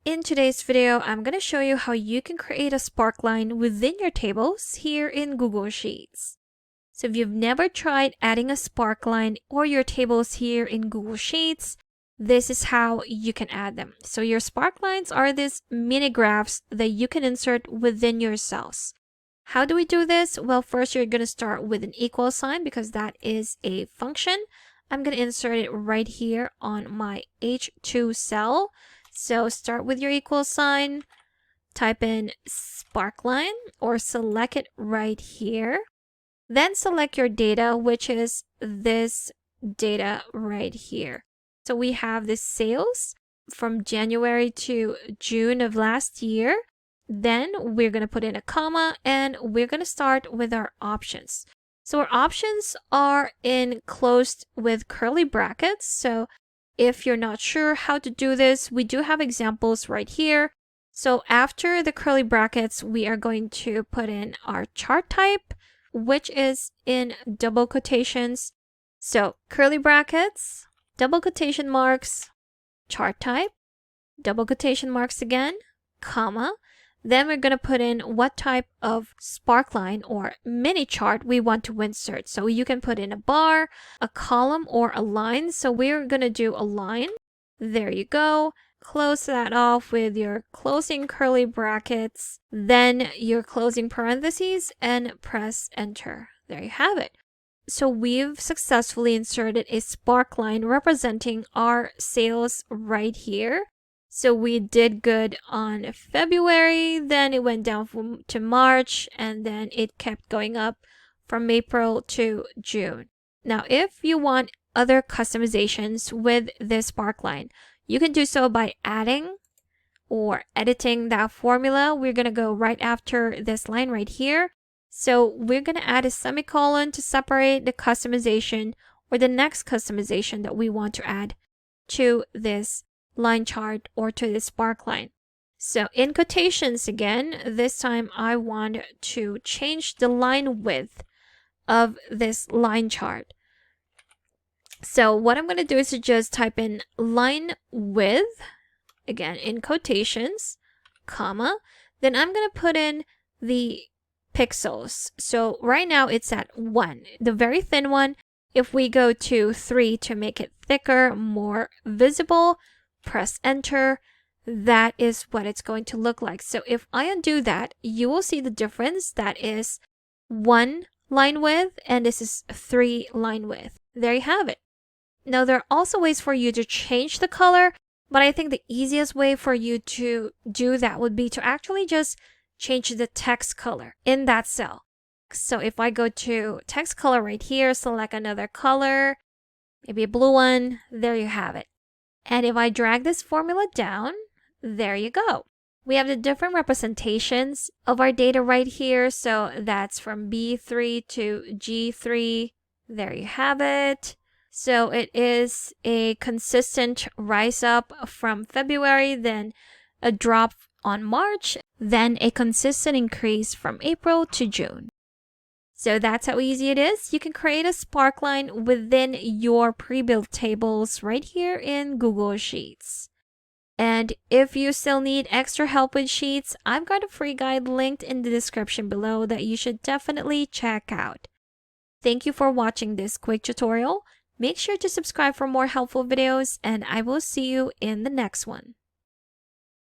In today's video, I'm going to show you how you can create a sparkline within your tables here in Google Sheets. So if you've never tried adding a sparkline or your tables here in Google Sheets, this is how you can add them. So your sparklines are these mini graphs that you can insert within your cells. How do we do this? Well, first you're going to start with an equal sign because that is a function. I'm going to insert it right here on my H2 cell. So start with your equal sign, type in sparkline or select it right here. Then select your data, which is this data right here. So we have the sales from January to June of last year. Then we're going to put in a comma and we're going to start with our options. So our options are enclosed with curly brackets. So if you're not sure how to do this, we do have examples right here. So after the curly brackets, we are going to put in our chart type, which is in double quotations. So curly brackets, double quotation marks, chart type, double quotation marks again, comma. Then we're going to put in what type of sparkline or mini chart we want to insert. So you can put in a bar, a column, or a line. So we're going to do a line. There you go. Close that off with your closing curly brackets, then your closing parentheses, and press enter. There you have it. So we've successfully inserted a sparkline representing our sales right here. So we did good on February, then it went down to March, and then it kept going up from April to June. Now, if you want other customizations with this sparkline, you can do so by adding or editing that formula. We're going to go right after this line right here. So we're going to add a semicolon to separate the customization or the next customization that we want to add to this line chart or to the sparkline. So in quotations again, this time I want to change the line width of this line chart. So what I'm going to do is to just type in line width, again in quotations, comma, then I'm going to put in the pixels. So right now it's at 1, the very thin one. If we go to 3 to make it thicker, more visible, press enter. That is what it's going to look like. So if I undo that, you will see the difference. That is 1 line width and this is 3 line width. There you have it. Now there are also ways for you to change the color, but I think the easiest way for you to do that would be to actually just change the text color in that cell. So if I go to text color right here, select another color, maybe a blue one, there you have it. And if I drag this formula down, there you go. We have the different representations of our data right here. So that's from B3 to G3. There you have it. So it is a consistent rise up from February, then a drop on March, then a consistent increase from April to June. So that's how easy it is. You can create a sparkline within your pre-built tables right here in Google Sheets. And if you still need extra help with Sheets, I've got a free guide linked in the description below that you should definitely check out. Thank you for watching this quick tutorial. Make sure to subscribe for more helpful videos, and I will see you in the next one.